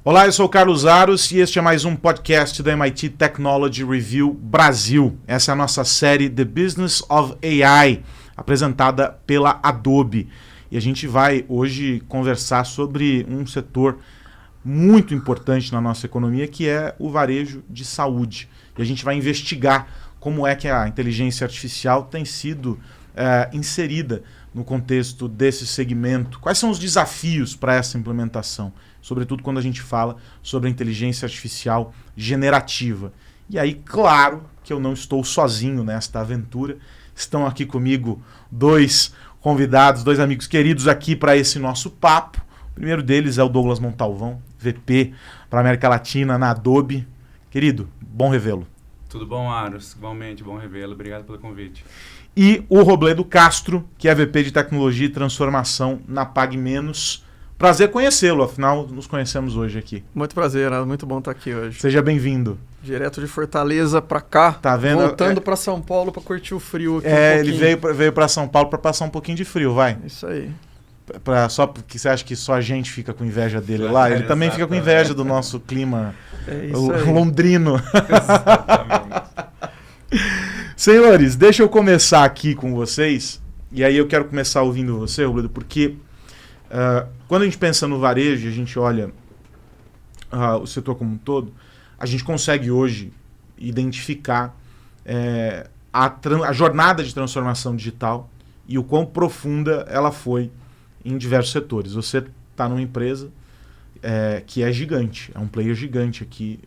Olá, eu sou o Carlos Aros e este é mais um podcast da MIT Technology Review Brasil. Essa é a nossa série The Business of AI, apresentada pela Adobe. E a gente vai hoje conversar sobre um setor muito importante na nossa economia, que é o varejo de saúde. E a gente vai investigar como é que a inteligência artificial tem sido inserida no contexto desse segmento. Quais são os desafios para essa implementação? Sobretudo quando a gente fala sobre a inteligência artificial generativa. E aí, claro que eu não estou sozinho nesta aventura. Estão aqui comigo dois convidados, dois amigos queridos aqui para esse nosso papo. O primeiro deles é o Douglas Montalvão, VP para a América Latina na Adobe. Querido, bom revê-lo. Tudo bom, Aros? Igualmente, bom revê-lo. Obrigado pelo convite. E o Robledo Castro, que é VP de Tecnologia e Transformação na PagMenos. Prazer conhecê-lo, afinal nos conhecemos hoje aqui. Muito prazer, muito bom estar aqui hoje. Seja bem-vindo. Direto de Fortaleza para cá, tá vendo? Voltando para São Paulo para curtir o frio aqui ele veio para São Paulo para passar um pouquinho de frio, vai. Isso aí. Só porque você acha que só a gente fica com inveja dele lá, ele também fica com inveja do nosso clima londrino. Exatamente. Senhores, deixa eu começar aqui com vocês, e aí eu quero começar ouvindo você, Robledo, porque quando a gente pensa no varejo, a gente olha o setor como um todo, a gente consegue hoje identificar a jornada de transformação digital e o quão profunda ela foi em diversos setores. Você está numa empresa que é gigante, é um player gigante aqui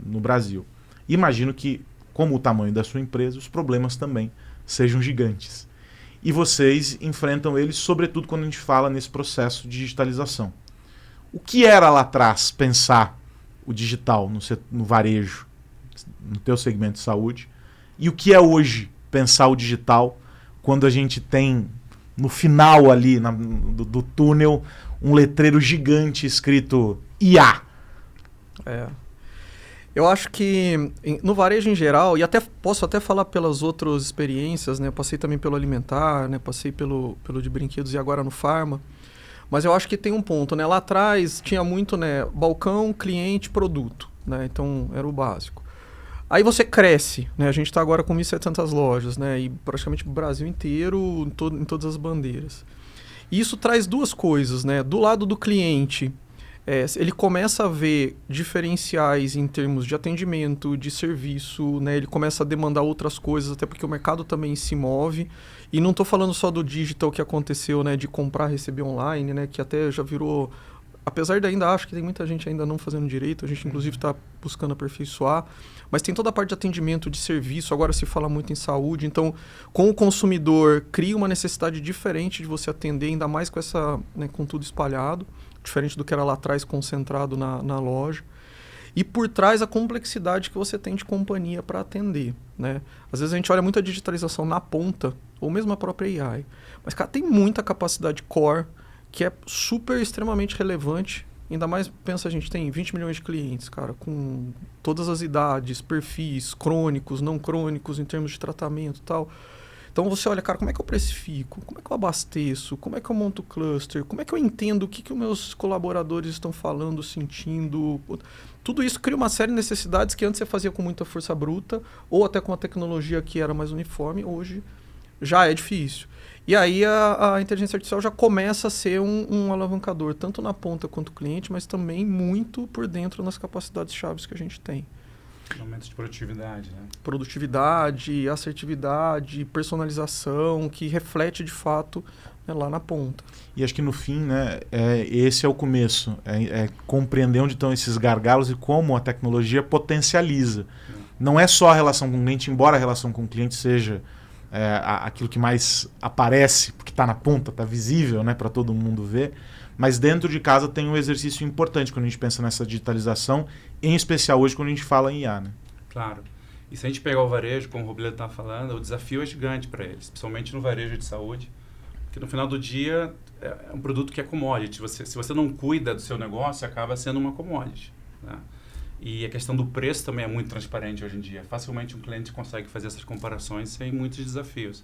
no Brasil. Imagino que, como o tamanho da sua empresa, os problemas também sejam gigantes. E vocês enfrentam eles, sobretudo quando a gente fala nesse processo de digitalização. O que era lá atrás pensar o digital no varejo, no teu segmento de saúde, e o que é hoje pensar o digital quando a gente tem no final ali do túnel um letreiro gigante escrito IA? Eu acho que no varejo em geral, e posso até falar pelas outras experiências, né? Eu passei também pelo alimentar, né? Passei pelo de brinquedos e agora no farma. Mas eu acho que tem um ponto, né? Lá atrás tinha muito, né? Balcão, cliente, produto, né? Então era o básico. Aí você cresce, né? A gente está agora com 1.700 lojas, né? E praticamente o Brasil inteiro, em todas as bandeiras. E isso traz duas coisas, né? Do lado do cliente, ele começa a ver diferenciais em termos de atendimento, de serviço, né? Ele começa a demandar outras coisas, até porque o mercado também se move. E não estou falando só do digital que aconteceu, né? De comprar, receber online, né? Que até já virou... Apesar de ainda acho que tem muita gente ainda não fazendo direito, a gente inclusive está buscando aperfeiçoar, mas tem toda a parte de atendimento, de serviço, agora se fala muito em saúde, então com o consumidor cria uma necessidade diferente de você atender, ainda mais com essa, né, com tudo espalhado, diferente do que era lá atrás concentrado na loja. E por trás a complexidade que você tem de companhia para atender, né? Às vezes a gente olha muito a digitalização na ponta, ou mesmo a própria AI, mas cara, tem muita capacidade core, que é super, extremamente relevante. Ainda mais, pensa, a gente tem 20 milhões de clientes, cara, com todas as idades, perfis, crônicos, não crônicos, em termos de tratamento e tal. Então você olha, cara, como é que eu precifico? Como é que eu abasteço? Como é que eu monto o cluster? Como é que eu entendo o que os meus colaboradores estão falando, sentindo? Tudo isso cria uma série de necessidades que antes você fazia com muita força bruta, ou até com a tecnologia que era mais uniforme, hoje já é difícil. E aí a inteligência artificial já começa a ser um alavancador, tanto na ponta quanto cliente, mas também muito por dentro nas capacidades chaves que a gente tem. Momentos de produtividade, né? Produtividade, assertividade, personalização, que reflete de fato, né, lá na ponta. E acho que no fim, né, esse é o começo, compreender onde estão esses gargalos e como a tecnologia potencializa. Não é só a relação com o cliente, embora a relação com o cliente seja aquilo que mais aparece, porque está na ponta, está visível, né, para todo mundo ver, mas dentro de casa tem um exercício importante quando a gente pensa nessa digitalização, em especial hoje quando a gente fala em IA, né? Claro. E se a gente pegar o varejo, como o Robledo está falando, o desafio é gigante para eles, principalmente no varejo de saúde, porque no final do dia é um produto que é commodity. Se você não cuida do seu negócio, acaba sendo uma commodity, né? E a questão do preço também é muito transparente hoje em dia. Facilmente um cliente consegue fazer essas comparações sem muitos desafios.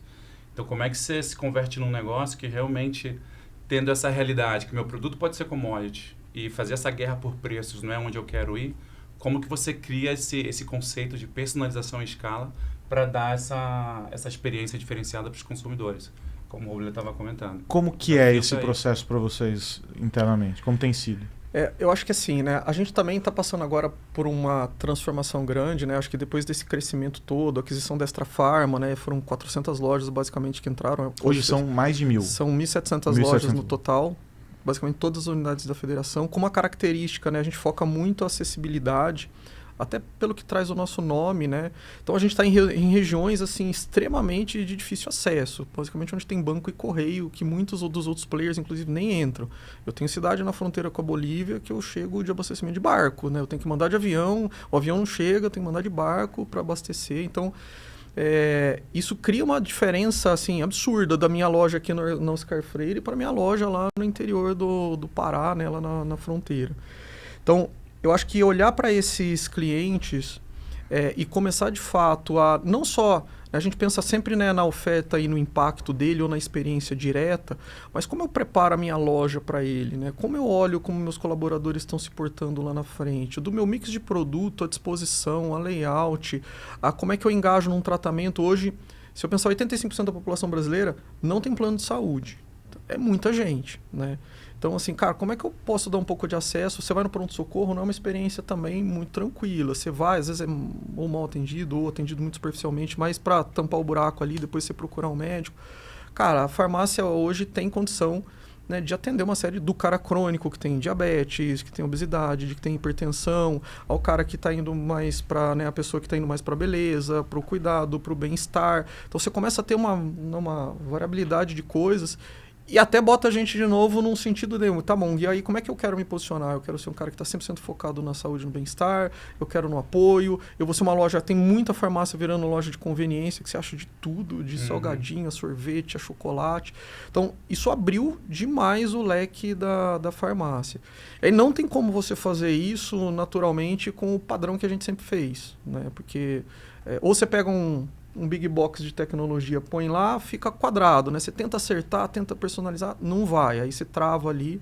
Então, como é que você se converte num negócio que realmente, tendo essa realidade, que meu produto pode ser commodity, e fazer essa guerra por preços não é onde eu quero ir, como que você cria esse conceito de personalização em escala para dar essa experiência diferenciada para os consumidores, como o Roblé estava comentando. Como que é esse processo para vocês internamente? Como tem sido? Eu acho que assim, né? A gente também está passando agora por uma transformação grande, né? Acho que depois desse crescimento todo, aquisição da Extra Farma, né? Foram 400 lojas basicamente que entraram. Hoje são mais de 1.000. São 1.700 lojas no total, basicamente todas as unidades da federação. Com uma característica, né? A gente foca muito a acessibilidade, até pelo que traz o nosso nome, né? Então a gente está em regiões assim extremamente de difícil acesso, basicamente onde tem banco e correio, que muitos dos outros players inclusive nem entram. Eu tenho cidade na fronteira com a Bolívia que eu chego de abastecimento de barco, né? Eu tenho que mandar de avião, o avião não chega, eu tenho que mandar de barco para abastecer. Então isso cria uma diferença assim absurda da minha loja aqui no Oscar Freire para minha loja lá no interior do Pará, né? Lá na fronteira. Então eu acho que olhar para esses clientes e começar de fato a não só... A gente pensa sempre, né, na oferta e no impacto dele ou na experiência direta, mas como eu preparo a minha loja para ele, né? Como eu olho como meus colaboradores estão se portando lá na frente, do meu mix de produto, a disposição, a layout, a como é que eu engajo num tratamento. Hoje, se eu pensar 85% da população brasileira não tem plano de saúde. É muita gente, né? Então, assim, cara, como é que eu posso dar um pouco de acesso? Você vai no pronto-socorro, não é uma experiência também muito tranquila. Você vai, às vezes é ou mal atendido, ou atendido muito superficialmente, mas para tampar o buraco ali, depois você procurar um médico. Cara, a farmácia hoje tem condição, né, de atender uma série do cara crônico, que tem diabetes, que tem obesidade, que tem hipertensão, ao cara que está indo mais para, né, a pessoa que está indo mais para beleza, para o cuidado, para o bem-estar. Então, você começa a ter uma variabilidade de coisas. E até bota a gente de novo num sentido de, tá bom, e aí como é que eu quero me posicionar? Eu quero ser um cara que está 100% focado na saúde e no bem-estar, eu quero no apoio, eu vou ser uma loja, tem muita farmácia virando loja de conveniência, que você acha de tudo, de salgadinho, a sorvete, a chocolate. Então, isso abriu demais o leque da farmácia. E não tem como você fazer isso naturalmente com o padrão que a gente sempre fez, né? Porque ou você pega um big box de tecnologia, põe lá, fica quadrado, né? Você tenta acertar, tenta personalizar, não vai. Aí você trava ali.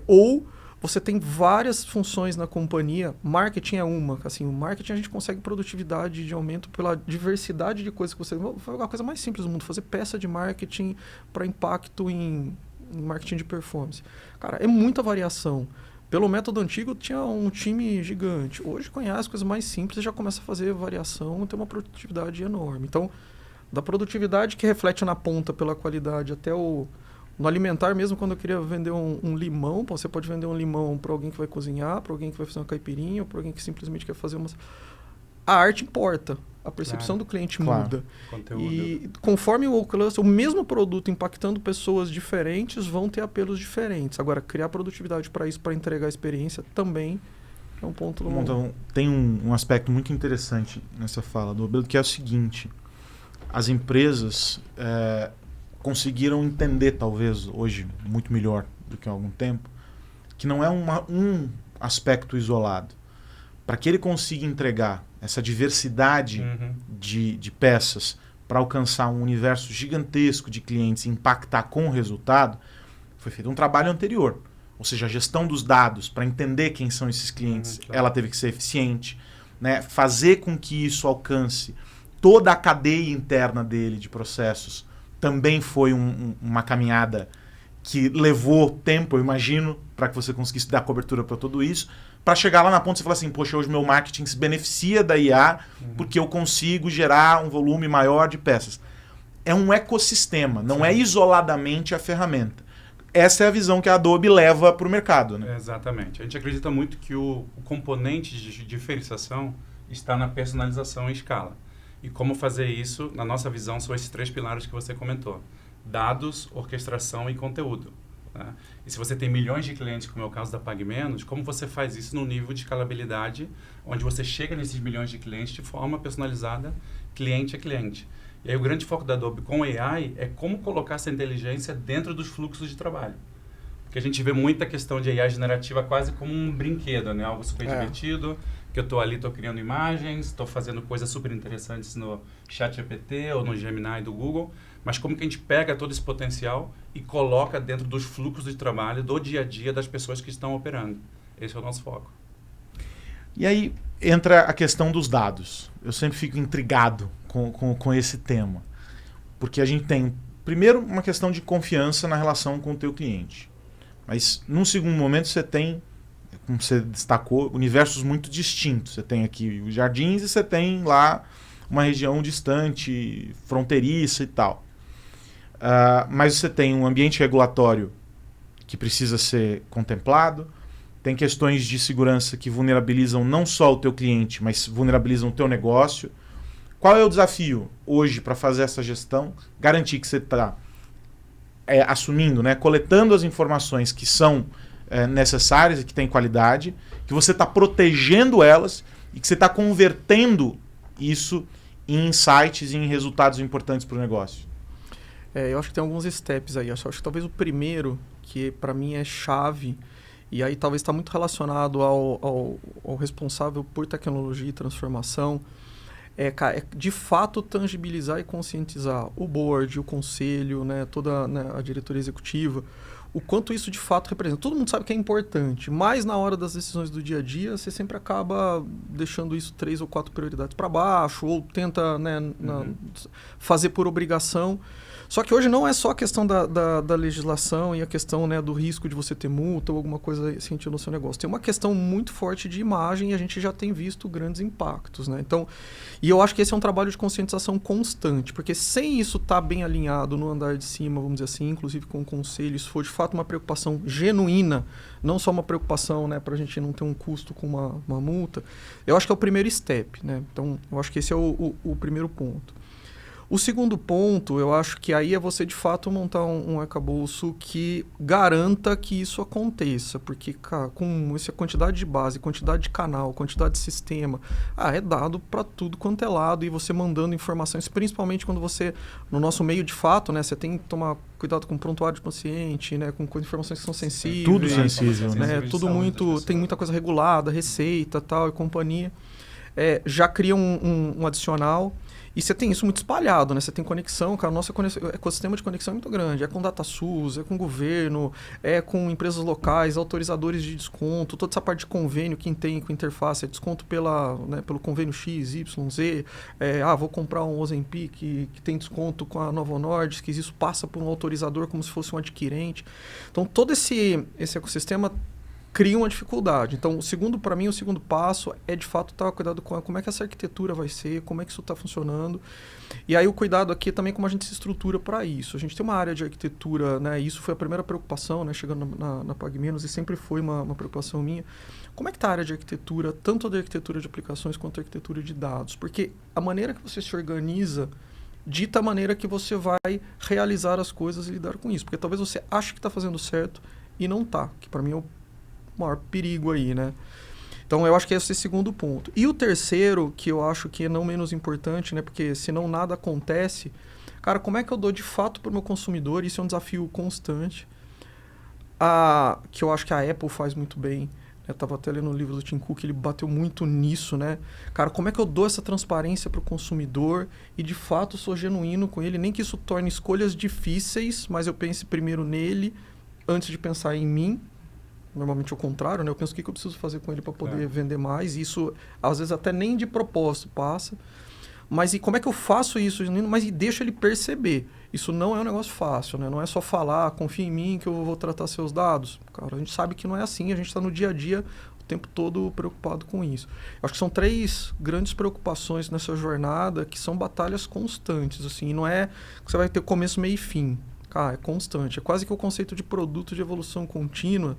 Ou você tem várias funções na companhia. Marketing é uma. Assim, o marketing a gente consegue produtividade de aumento pela diversidade de coisas que você... Foi a coisa mais simples do mundo, fazer peça de marketing para impacto em marketing de performance. Cara, é muita variação. Pelo método antigo, tinha um time gigante. Hoje, conhece as coisas mais simples e já começa a fazer variação e tem uma produtividade enorme. Então, da produtividade que reflete na ponta pela qualidade até no alimentar mesmo, quando eu queria vender um limão, você pode vender um limão para alguém que vai cozinhar, para alguém que vai fazer uma caipirinha, ou para alguém que simplesmente quer fazer uma... A arte importa. A percepção do cliente muda. Conteúdo. E conforme o mesmo produto impactando pessoas diferentes, vão ter apelos diferentes. Agora, criar produtividade para isso, para entregar a experiência, também é um ponto... Então, tem um aspecto muito interessante nessa fala do Roblé, que é o seguinte: as empresas conseguiram entender, talvez, hoje, muito melhor do que há algum tempo, que não é um aspecto isolado. Para que ele consiga entregar essa diversidade de peças para alcançar um universo gigantesco de clientes e impactar com o resultado, foi feito um trabalho anterior. Ou seja, a gestão dos dados para entender quem são esses clientes, ela teve que ser eficiente, né? Fazer com que isso alcance toda a cadeia interna dele de processos também foi uma caminhada que levou tempo, eu imagino, para que você conseguisse dar cobertura para tudo isso, para chegar lá na ponta e falar assim, poxa, hoje meu marketing se beneficia da IA porque eu consigo gerar um volume maior de peças. É um ecossistema, não é isoladamente a ferramenta. Essa é a visão que a Adobe leva para o mercado, né? Exatamente. A gente acredita muito que o componente de diferenciação está na personalização em escala. E como fazer isso, na nossa visão, são esses 3 pilares que você comentou. Dados, orquestração e conteúdo. Né? E se você tem milhões de clientes, como é o caso da PagMenos, como você faz isso no nível de escalabilidade, onde você chega nesses milhões de clientes de forma personalizada, cliente a cliente. E aí o grande foco da Adobe com AI é como colocar essa inteligência dentro dos fluxos de trabalho. Porque a gente vê muita questão de AI generativa quase como um brinquedo, né? Algo super divertido, que eu estou ali, estou criando imagens, estou fazendo coisas super interessantes no ChatGPT ou no Gemini do Google, mas como que a gente pega todo esse potencial e coloca dentro dos fluxos de trabalho do dia a dia das pessoas que estão operando. Esse é o nosso foco. E aí entra a questão dos dados. Eu sempre fico intrigado com esse tema. Porque a gente tem, primeiro, uma questão de confiança na relação com o teu cliente. Mas, num segundo momento, você tem, como você destacou, universos muito distintos. Você tem aqui os jardins e você tem lá uma região distante, fronteiriça e tal. Mas você tem um ambiente regulatório que precisa ser contemplado, tem questões de segurança que vulnerabilizam não só o teu cliente, mas vulnerabilizam o teu negócio. Qual é o desafio hoje para fazer essa gestão? Garantir que você está assumindo, né, coletando as informações que são necessárias e que têm qualidade, que você está protegendo elas e que você está convertendo isso em insights e em resultados importantes para o negócio. Eu acho que tem alguns steps aí. Eu acho que talvez o primeiro, que para mim é chave, e aí talvez está muito relacionado ao responsável por tecnologia e transformação, é de fato tangibilizar e conscientizar o board, o conselho, né, toda, né, a diretoria executiva, o quanto isso de fato representa. Todo mundo sabe que é importante, mas na hora das decisões do dia a dia, você sempre acaba deixando isso 3 ou 4 prioridades para baixo, ou tenta, né, fazer por obrigação. Só que hoje não é só a questão da legislação e a questão, né, do risco de você ter multa ou alguma coisa sentindo no seu negócio. Tem uma questão muito forte de imagem e a gente já tem visto grandes impactos, né? Então, e eu acho que esse é um trabalho de conscientização constante, porque sem isso estar bem alinhado no andar de cima, vamos dizer assim, inclusive com o conselho, isso for de fato uma preocupação genuína, não só uma preocupação, né, para a gente não ter um custo com uma multa, eu acho que é o primeiro step, né? Então, eu acho que esse é o primeiro ponto. O segundo ponto, eu acho que aí é você de fato montar um arcabouço que garanta que isso aconteça, porque, cara, com essa quantidade de base, quantidade de canal, quantidade de sistema, é dado para tudo quanto é lado, e você mandando informações, principalmente quando você, no nosso meio de fato, né, você tem que tomar cuidado com o prontuário de paciente, né, com informações que são sensíveis. Tudo sensível, né? Tudo muito, tem muita coisa regulada, receita, tal, e companhia. Já cria um adicional. E você tem isso muito espalhado, né? Você tem conexão, cara, o nosso ecossistema de conexão é muito grande. É com DataSUS, é com governo, é com empresas locais, autorizadores de desconto, toda essa parte de convênio, quem tem com interface, é desconto pelo convênio X, Y, Z. Vou comprar um Ozempic que tem desconto com a Novo Nordisk, isso passa por um autorizador como se fosse um adquirente. Então, todo esse ecossistema cria uma dificuldade. Então, para mim, o segundo passo é, de fato, estar cuidado com como é que essa arquitetura vai ser, como é que isso está funcionando. E aí o cuidado aqui é também como a gente se estrutura para isso. A gente tem uma área de arquitetura, né? E isso foi a primeira preocupação, né? Chegando na PagMenos, e sempre foi uma preocupação minha. Como é que está a área de arquitetura, tanto da arquitetura de aplicações quanto a arquitetura de dados? Porque a maneira que você se organiza dita a maneira que você vai realizar as coisas e lidar com isso. Porque talvez você ache que está fazendo certo e não está, que para mim é o maior perigo aí, né? Então, eu acho que esse é o segundo ponto. E o terceiro, que eu acho que é não menos importante, né? Porque senão nada acontece. Cara, como é que eu dou de fato para o meu consumidor? Isso é um desafio constante. Que eu acho que a Apple faz muito bem. Eu estava até lendo o livro do Tim Cook, ele bateu muito nisso, né? Cara, como é que eu dou essa transparência para o consumidor e de fato sou genuíno com ele? Nem que isso torne escolhas difíceis, mas eu pense primeiro nele antes de pensar em mim. Normalmente é o contrário, né? Eu penso o que eu preciso fazer com ele para poder vender mais. E isso, às vezes, até nem de propósito passa. Mas e como é que eu faço isso? Mas e deixo ele perceber. Isso não é um negócio fácil, né? Não é só falar, confia em mim que eu vou tratar seus dados. Cara, a gente sabe que não é assim. A gente está no dia a dia o tempo todo preocupado com isso. Eu acho que são 3 grandes preocupações nessa jornada que são batalhas constantes, assim. E não é que você vai ter começo, meio e fim. Cara, é constante. É quase que o conceito de produto de evolução contínua.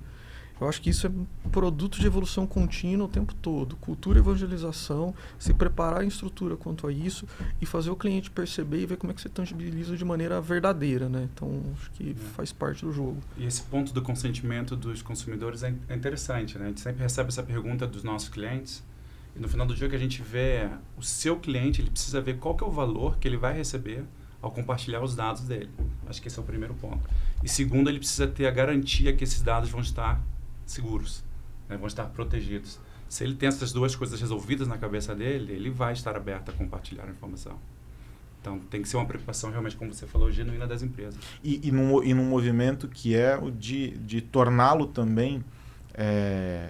Eu acho que isso é um produto de evolução contínua o tempo todo. Cultura e evangelização, se preparar em estrutura quanto a isso e fazer o cliente perceber e ver como é que você tangibiliza de maneira verdadeira, né? Então, acho que faz parte do jogo. E esse ponto do consentimento dos consumidores é interessante, né? A gente sempre recebe essa pergunta dos nossos clientes e no final do dia que a gente vê o seu cliente, ele precisa ver qual que é o valor que ele vai receber ao compartilhar os dados dele. Acho que esse é o primeiro ponto. E segundo, ele precisa ter a garantia que esses dados vão estar seguros, né? Vão estar protegidos. Se ele tem essas duas coisas resolvidas na cabeça dele, ele vai estar aberto a compartilhar a informação. Então, tem que ser uma preocupação, realmente, como você falou, genuína das empresas. E num movimento que é o de torná-lo também,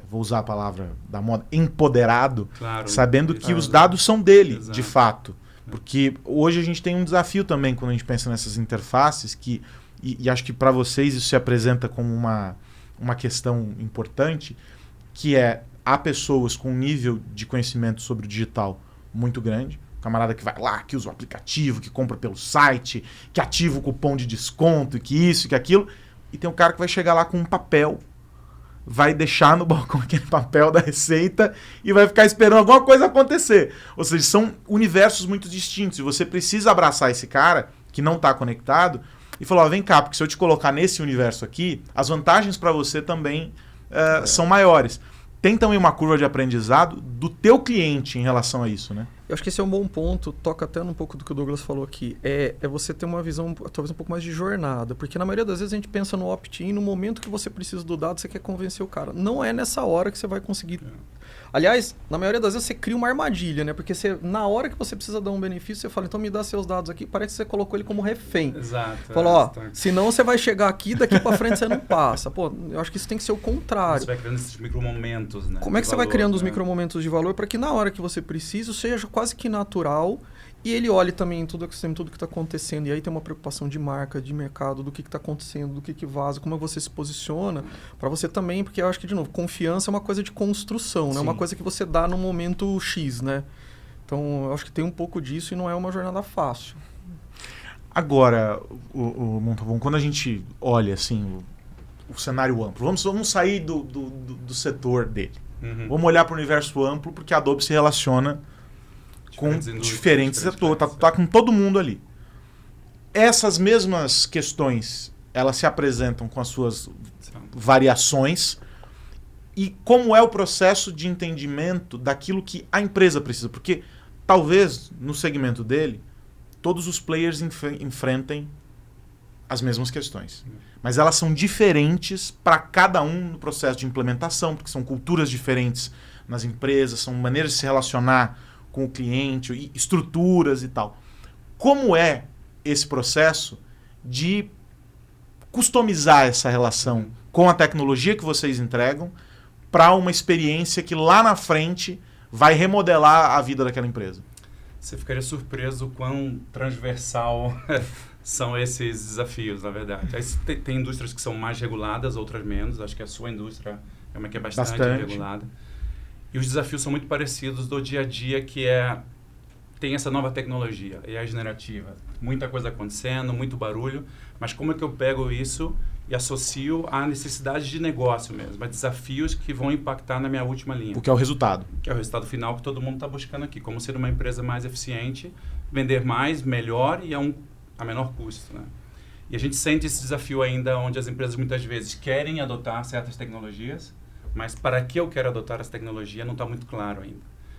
vou usar a palavra da moda, empoderado, Claro, sabendo que os dados são dele, Exato. de fato. Porque hoje a gente tem um desafio também quando a gente pensa nessas interfaces, e acho que para vocês isso se apresenta como uma questão importante, que há pessoas com um nível de conhecimento sobre o digital muito grande. O camarada que vai lá, que usa o aplicativo, que compra pelo site, que ativa o cupom de desconto, que isso, que aquilo. E tem um cara que vai chegar lá com um papel, vai deixar no balcão aquele papel da receita e vai ficar esperando alguma coisa acontecer. Ou seja, são universos muito distintos. E você precisa abraçar esse cara que não está conectado e falar, vem cá, porque se eu te colocar nesse universo aqui, as vantagens para você também são maiores. Tem também uma curva de aprendizado do teu cliente em relação a isso, né? Eu acho que esse é um bom ponto, toca até um pouco do que o Douglas falou aqui. É você ter uma visão, talvez um pouco mais de jornada. Porque na maioria das vezes a gente pensa no opt-in, no momento que você precisa do dado, você quer convencer o cara. Não é nessa hora que você vai conseguir. Aliás, na maioria das vezes você cria uma armadilha, né? Porque na hora que você precisa dar um benefício, você fala, então me dá seus dados aqui. Parece que você colocou ele como refém. Exato. Fala, senão você vai chegar aqui, daqui pra frente você não passa. Pô, eu acho que isso tem que ser o contrário. Você vai criando esses micromomentos, né? Como é que você vai criando os micromomentos de valor para que na hora que você precisa seja quase que natural e ele olhe também tudo que está acontecendo. E aí tem uma preocupação de marca, de mercado, do que está acontecendo, do que vaza, como você se posiciona para você também, porque eu acho que, de novo, confiança é uma coisa de construção, né? Uma coisa que você dá no momento X, né? Então, eu acho que tem um pouco disso e não é uma jornada fácil. Agora, o Montalvão, quando a gente olha assim, o cenário amplo, vamos sair do setor dele. Uhum. Vamos olhar para o universo amplo, porque a Adobe se relaciona com diferentes setores, tá com todo mundo ali. Essas mesmas questões, elas se apresentam com as suas variações. E como é o processo de entendimento daquilo que a empresa precisa? Porque talvez no segmento dele, todos os players enfrentem as mesmas questões. Mas elas são diferentes para cada um no processo de implementação, porque são culturas diferentes nas empresas, são maneiras de se relacionar com o cliente, e estruturas e tal. Como é esse processo de customizar essa relação com a tecnologia que vocês entregam para uma experiência que lá na frente vai remodelar a vida daquela empresa? Você ficaria surpreso o quão transversal são esses desafios, na verdade. Aí tem indústrias que são mais reguladas, outras menos. Acho que a sua indústria é uma que é bastante regulada. E os desafios são muito parecidos do dia a dia, que tem essa nova tecnologia, AI generativa. Muita coisa acontecendo, muito barulho, mas como é que eu pego isso e associo a necessidades de negócio mesmo, a desafios que vão impactar na minha última linha. O que é o resultado. Que é o resultado final que todo mundo está buscando aqui, como ser uma empresa mais eficiente, vender mais, melhor e a menor custo, né? E a gente sente esse desafio ainda onde as empresas muitas vezes querem adotar certas tecnologias, mas para que eu quero adotar essa tecnologia não está muito claro ainda.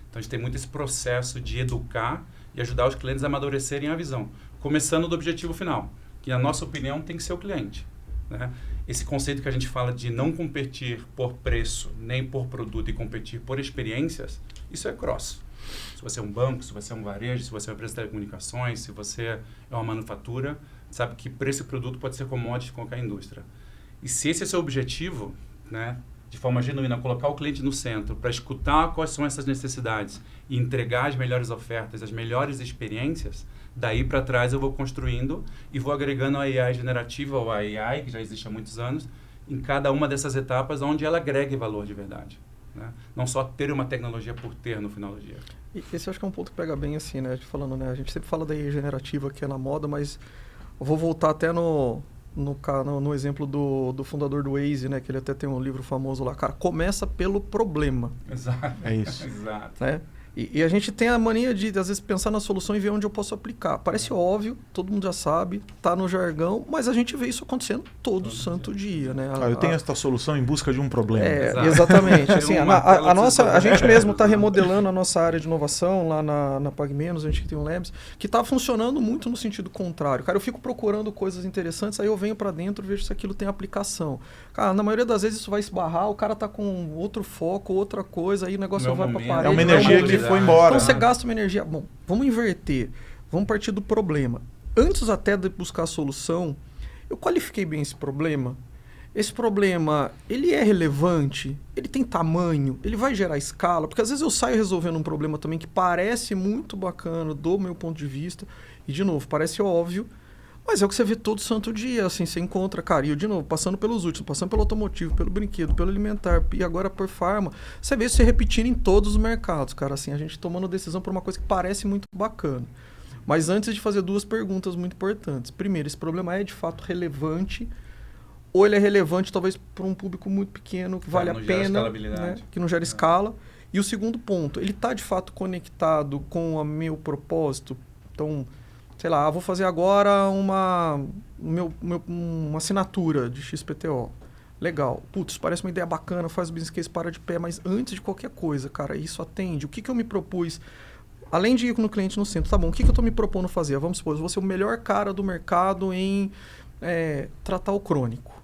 Então a gente tem muito esse processo de educar e ajudar os clientes a amadurecerem a visão, começando do objetivo final, que na nossa opinião tem que ser o cliente, né? Esse conceito que a gente fala de não competir por preço, nem por produto e competir por experiências, isso é cross. Se você é um banco, se você é um varejo, se você é uma empresa de telecomunicações, se você é uma manufatura, sabe que preço e produto pode ser commodity de qualquer indústria. E se esse é seu objetivo, né, de forma genuína, colocar o cliente no centro para escutar quais são essas necessidades e entregar as melhores ofertas, as melhores experiências, daí para trás eu vou construindo e vou agregando a AI generativa ou a AI, que já existe há muitos anos, em cada uma dessas etapas onde ela agregue valor de verdade, né? Não só ter uma tecnologia por ter no final do dia. E esse eu acho que é um ponto que pega bem assim, né? Falando, né? A gente sempre fala da AI generativa que é na moda, mas eu vou voltar até no exemplo do fundador do Waze, né? Que ele até tem um livro famoso lá. Cara, começa pelo problema. Exato. É isso. Exato. Né? E a gente tem a mania de, às vezes, pensar na solução e ver onde eu posso aplicar. Parece óbvio, todo mundo já sabe, tá no jargão, mas a gente vê isso acontecendo todo santo dia, né? Eu tenho esta solução em busca de um problema. Exatamente. Assim, a gente mesmo está remodelando a nossa área de inovação lá na PagMenos, a gente tem um Labs, que está funcionando muito no sentido contrário. Cara, eu fico procurando coisas interessantes, aí eu venho para dentro e vejo se aquilo tem aplicação. Cara, na maioria das vezes isso vai esbarrar, o cara tá com outro foco, outra coisa, aí o negócio vai para a parede. É uma energia que foi embora. Então você gasta uma energia. Bom, vamos inverter. Vamos partir do problema. Antes até de buscar a solução, eu qualifiquei bem esse problema. Esse problema, ele é relevante? Ele tem tamanho? Ele vai gerar escala? Porque às vezes eu saio resolvendo um problema também que parece muito bacana do meu ponto de vista. E, de novo, parece óbvio, mas é o que você vê todo santo dia. Assim, você encontra, cara, e eu, de novo, passando pelos últimos, passando pelo automotivo, pelo brinquedo, pelo alimentar e agora por farma, você vê isso se repetindo em todos os mercados, cara. Assim, a gente tomando decisão por uma coisa que parece muito bacana. Mas antes de fazer 2 perguntas muito importantes. Primeiro, esse problema é de fato relevante ou ele é relevante talvez para um público muito pequeno que vale a pena, né, que não gera escala. E o segundo ponto, ele está de fato conectado com o meu propósito? Então, sei lá, vou fazer agora uma assinatura de XPTO. Legal. Putz, parece uma ideia bacana, faz o business case, para de pé, mas antes de qualquer coisa, cara, isso atende. O que eu me propus? Além de ir no cliente no centro, tá bom, o que eu estou me propondo fazer? Vamos supor, eu vou ser o melhor cara do mercado em tratar o crônico.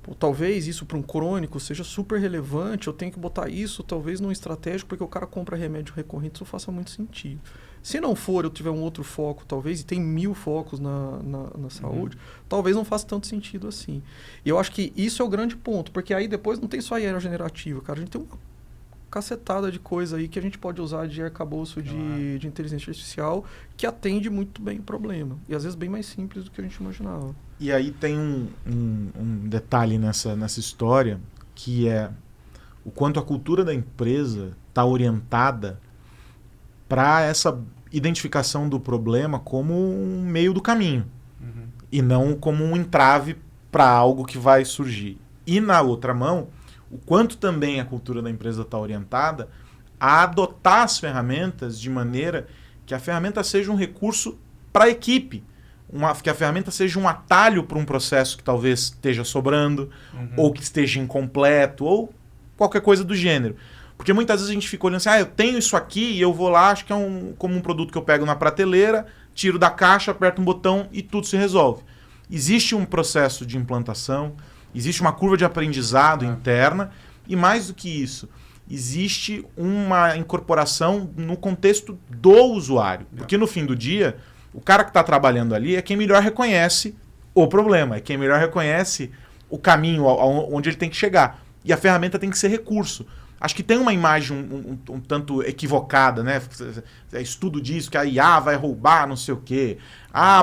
Pô, talvez isso para um crônico seja super relevante, eu tenho que botar isso talvez num estratégico, porque o cara compra remédio recorrente, isso faça muito sentido. Se não for, eu tiver um outro foco, talvez, e tem 1000 focos na saúde, talvez não faça tanto sentido assim. E eu acho que isso é o grande ponto, porque aí depois não tem só aerogenerativa, cara, a gente tem uma cacetada de coisa aí que a gente pode usar de arcabouço de inteligência artificial que atende muito bem o problema. E às vezes bem mais simples do que a gente imaginava. E aí tem um detalhe nessa história, que é o quanto a cultura da empresa está orientada para essa identificação do problema como um meio do caminho. E não como um entrave para algo que vai surgir. E na outra mão, o quanto também a cultura da empresa está orientada a adotar as ferramentas de maneira que a ferramenta seja um recurso para a equipe, que a ferramenta seja um atalho para um processo que talvez esteja sobrando, ou que esteja incompleto, ou qualquer coisa do gênero. Porque muitas vezes a gente fica olhando assim, eu tenho isso aqui e eu vou lá, acho que é como um produto que eu pego na prateleira, tiro da caixa, aperto um botão e tudo se resolve. Existe um processo de implantação, existe uma curva de aprendizado interna e, mais do que isso, existe uma incorporação no contexto do usuário. Porque no fim do dia, o cara que está trabalhando ali é quem melhor reconhece o problema, é quem melhor reconhece o caminho onde ele tem que chegar. E a ferramenta tem que ser recurso. Acho que tem uma imagem um tanto equivocada, né? Estudo disso, que a IA vai roubar não sei o quê.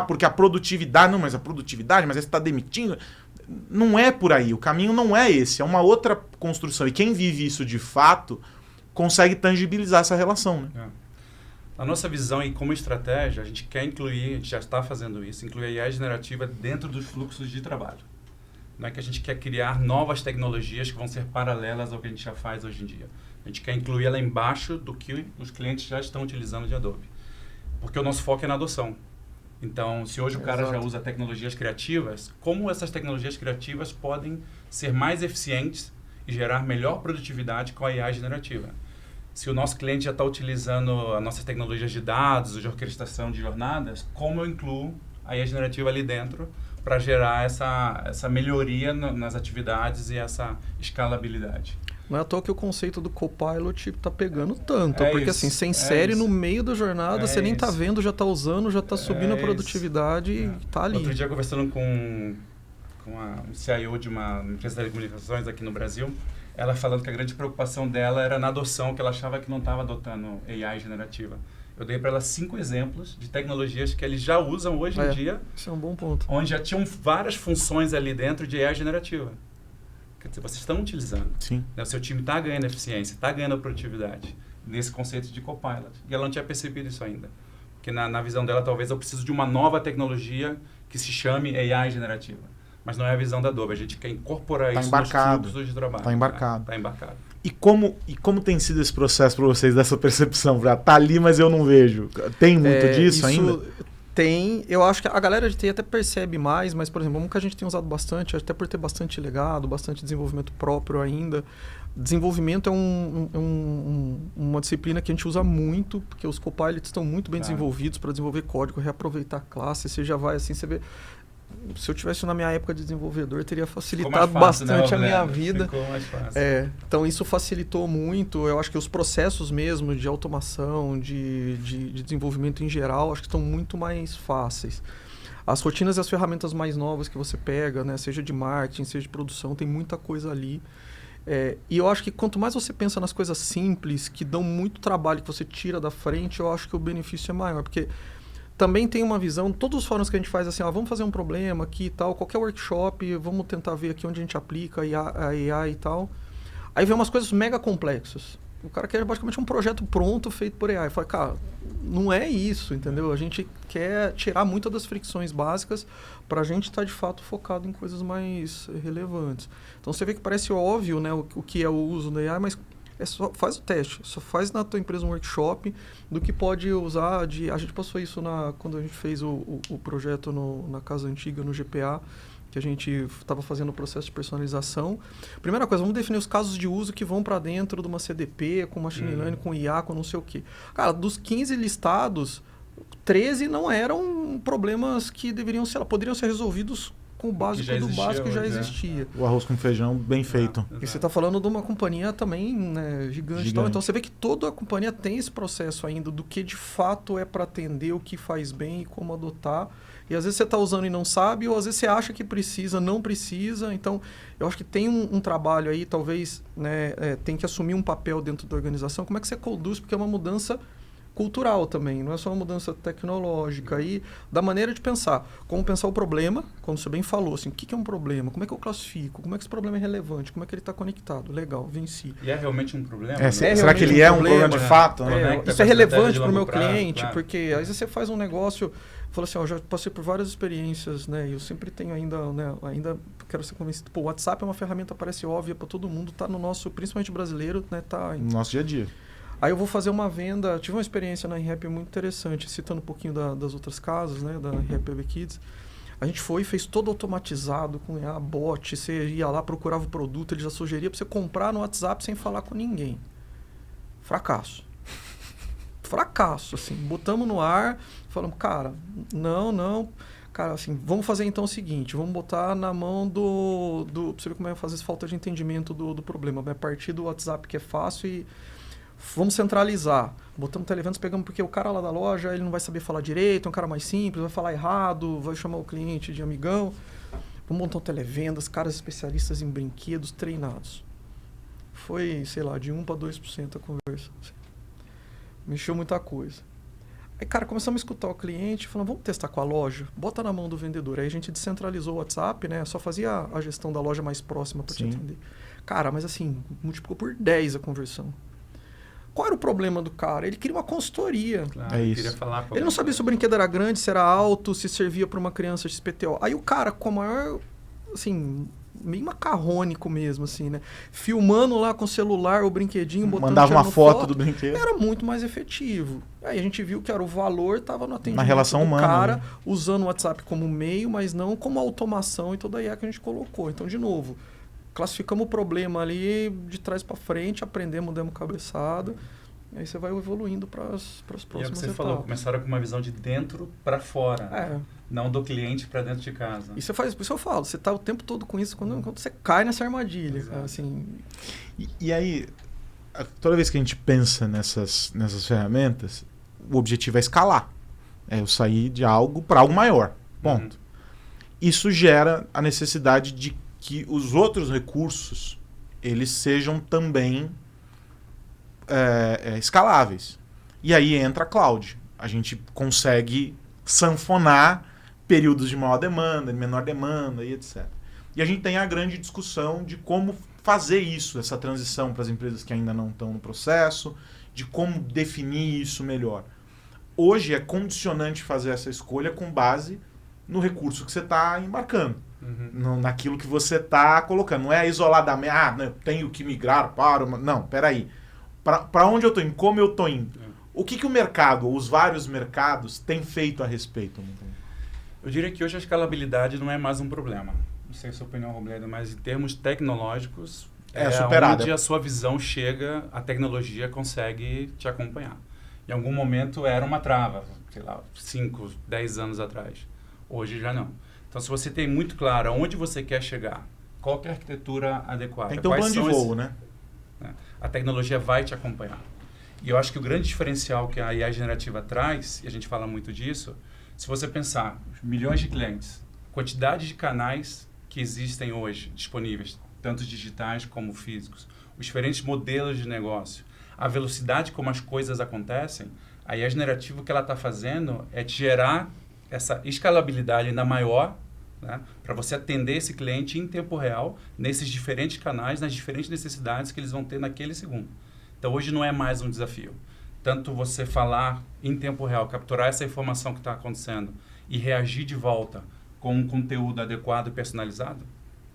Porque a produtividade... Não, mas a produtividade, mas você está demitindo... Não é por aí, o caminho não é esse, é uma outra construção. E quem vive isso de fato consegue tangibilizar essa relação. Né? A nossa visão e como estratégia, a gente quer incluir, a gente já está fazendo isso, incluir a IA generativa dentro dos fluxos de trabalho. Não é que a gente quer criar novas tecnologias que vão ser paralelas ao que a gente já faz hoje em dia. A gente quer incluir ela embaixo do que os clientes já estão utilizando de Adobe. Porque o nosso foco é na adoção. Então, se hoje o cara já usa tecnologias criativas, como essas tecnologias criativas podem ser mais eficientes e gerar melhor produtividade com a IA generativa? Se o nosso cliente já está utilizando as nossas tecnologias de dados, de orquestração de jornadas, como eu incluo a IA generativa ali dentro para gerar essa melhoria nas atividades e essa escalabilidade? Não é à toa que o conceito do Copilot tá pegando tanto. Porque assim, você insere no meio da jornada, você nem tá vendo, já tá usando, já tá subindo a produtividade e tá ali. Outro dia, conversando com um CIO de uma empresa de telecomunicações aqui no Brasil, ela falando que a grande preocupação dela era na adoção, que ela achava que não estava adotando AI generativa. Eu dei para ela 5 exemplos de tecnologias que eles já usam hoje em dia. Isso é um bom ponto. Onde já tinham várias funções ali dentro de AI generativa. Quer dizer, vocês estão utilizando. Sim. Né? O seu time está ganhando eficiência, está ganhando produtividade nesse conceito de Copilot. E ela não tinha percebido isso ainda. Porque na visão dela, talvez eu preciso de uma nova tecnologia que se chame AI generativa. Mas não é a visão da Adobe. A gente quer incorporar Tá isso embarcado. nos fluxos de trabalho. Tá embarcado. Tá embarcado. E como tem sido esse processo para vocês, dessa percepção? Tá ali, mas eu não vejo. Tem muito disso ainda? Tem. Eu acho que a galera de TI até percebe mais, mas, por exemplo, um que a gente tem usado bastante, até por ter bastante legado, bastante desenvolvimento próprio ainda. Desenvolvimento é uma disciplina que a gente usa muito, porque os copilots estão muito bem desenvolvidos para desenvolver código, reaproveitar classe. Você já vai assim, você vê... Se eu tivesse na minha época de desenvolvedor, teria facilitado bastante a minha vida. Ficou mais fácil. Então, isso facilitou muito. Eu acho que os processos mesmo de automação, de desenvolvimento em geral, acho que estão muito mais fáceis. As rotinas e as ferramentas mais novas que você pega, né, seja de marketing, seja de produção, tem muita coisa ali. E eu acho que quanto mais você pensa nas coisas simples, que dão muito trabalho, que você tira da frente, eu acho que o benefício é maior. Porque também tem uma visão, todos os fóruns que a gente faz assim, vamos fazer um problema aqui e tal, qualquer workshop, vamos tentar ver aqui onde a gente aplica a AI e tal. Aí vem umas coisas mega complexas. O cara quer basicamente um projeto pronto, feito por AI. Fala, cara, não é isso, entendeu? A gente quer tirar muitas das fricções básicas para a gente estar de fato focado em coisas mais relevantes. Então você vê que parece óbvio, né, o que é o uso da AI, mas só faz o teste, só faz na tua empresa um workshop do que pode usar de... A gente passou isso quando a gente fez o projeto na Casa Antiga, no GPA, que a gente estava fazendo o processo de personalização. Primeira coisa, vamos definir os casos de uso que vão para dentro de uma CDP, com machine learning, com IA, com não sei o quê. Cara, dos 15 listados, 13 não eram problemas que poderiam ser resolvidos com o básico do básico que já existia. O arroz com feijão bem feito. E você está falando de uma companhia também, né, gigante. E tal. Então você vê que toda a companhia tem esse processo ainda do que de fato é para atender, o que faz bem e como adotar. E às vezes você está usando e não sabe, ou às vezes você acha que precisa, não precisa. Então, eu acho que tem um trabalho aí, talvez, né, tem que assumir um papel dentro da organização. Como é que você conduz? Porque é uma mudança cultural também, não é só uma mudança tecnológica. E da maneira de pensar. Como pensar o problema, como você bem falou, assim, o que é um problema? Como é que eu classifico? Como é que esse problema é relevante? Como é que ele está conectado? Legal, venci. E é realmente um problema? Será que ele é um problema de fato? Isso é relevante para o meu cliente, claro. Porque às vezes você faz um negócio... Fala assim, eu já passei por várias experiências, né? E eu sempre tenho ainda quero ser convencido. Pô, o WhatsApp é uma ferramenta, parece óbvia para todo mundo, tá no nosso, principalmente brasileiro, né? Tá no nosso dia a dia. Aí eu vou fazer uma venda, tive uma experiência na ReHap muito interessante, citando um pouquinho das outras casas, né? Da ReHap Baby Kids. A gente foi e fez todo automatizado, com bot, você ia lá, procurava o produto, ele já sugeria para você comprar no WhatsApp sem falar com ninguém. Fracasso, assim, botamos no ar, falamos, cara, não, cara, assim, vamos fazer então o seguinte, vamos botar na mão pra você ver como é fazer essa falta de entendimento do problema, a partir do WhatsApp que é fácil e vamos centralizar, botamos televendas, pegamos, porque o cara lá da loja, ele não vai saber falar direito, é um cara mais simples, vai falar errado, vai chamar o cliente de amigão, vamos montar um televendas, caras especialistas em brinquedos, treinados. Foi, sei lá, de 1% para 2% a conversa, assim. Mexeu muita coisa. Aí, cara, começamos a escutar o cliente, falando, vamos testar com a loja? Bota na mão do vendedor. Aí a gente descentralizou o WhatsApp, né? Só fazia a gestão da loja mais próxima para te atender. Cara, mas assim, multiplicou por 10 a conversão. Qual era o problema do cara? Ele queria uma consultoria. Claro, é isso. Queria falar ele não sabia se o brinquedo era grande, se era alto, se servia para uma criança XPTO. Aí o cara, com a maior, assim... meio macarrônico mesmo, assim, né? Filmando lá com o celular o brinquedinho, botando... Mandava uma foto do brinquedo. Era muito mais efetivo. Aí a gente viu que o valor estava no atendimento na relação do humana, cara, né? usando o WhatsApp como meio, mas não como automação e toda a IA que a gente colocou. Então, de novo, classificamos o problema ali de trás para frente, aprendemos, demos cabeçada. Aí você vai evoluindo para as próximas etapas. Você falou, começaram com uma visão de dentro para fora, não do cliente para dentro de casa. E você faz, por isso eu falo, você está o tempo todo com isso quando você cai nessa armadilha. Assim. E aí, toda vez que a gente pensa nessas ferramentas, o objetivo é escalar. É eu sair de algo para algo maior. Ponto. Isso gera a necessidade de que os outros recursos eles sejam também escaláveis. E aí entra a cloud. A gente consegue sanfonar períodos de maior demanda, de menor demanda e etc. E a gente tem a grande discussão de como fazer isso, essa transição para as empresas que ainda não estão no processo, de como definir isso melhor. Hoje é condicionante fazer essa escolha com base no recurso que você está embarcando. naquilo que você está colocando. Não é isoladamente, eu tenho que migrar para uma... Não, peraí. Para onde eu estou indo? Como eu estou indo? O que o mercado, os vários mercados, têm feito a respeito? Eu diria que hoje a escalabilidade não é mais um problema. Não sei a sua opinião, Robledo, mas em termos tecnológicos, superada. Onde a sua visão chega, a tecnologia consegue te acompanhar. Em algum momento era uma trava, sei lá, 5, 10 anos atrás. Hoje já não. Então, se você tem muito claro aonde você quer chegar, qual que é a arquitetura adequada, tem que ter um plano de voo, né? A tecnologia vai te acompanhar. E eu acho que o grande diferencial que a IA generativa traz, e a gente fala muito disso, se você pensar, milhões de clientes, quantidade de canais que existem hoje disponíveis, tanto digitais como físicos, os diferentes modelos de negócio, a velocidade como as coisas acontecem, a IA generativa, o que ela está fazendo é te gerar essa escalabilidade ainda maior, né, para você atender esse cliente em tempo real, nesses diferentes canais, nas diferentes necessidades que eles vão ter naquele segundo. Então, hoje não é mais um desafio. Tanto você falar em tempo real, capturar essa informação que está acontecendo e reagir de volta com um conteúdo adequado e personalizado,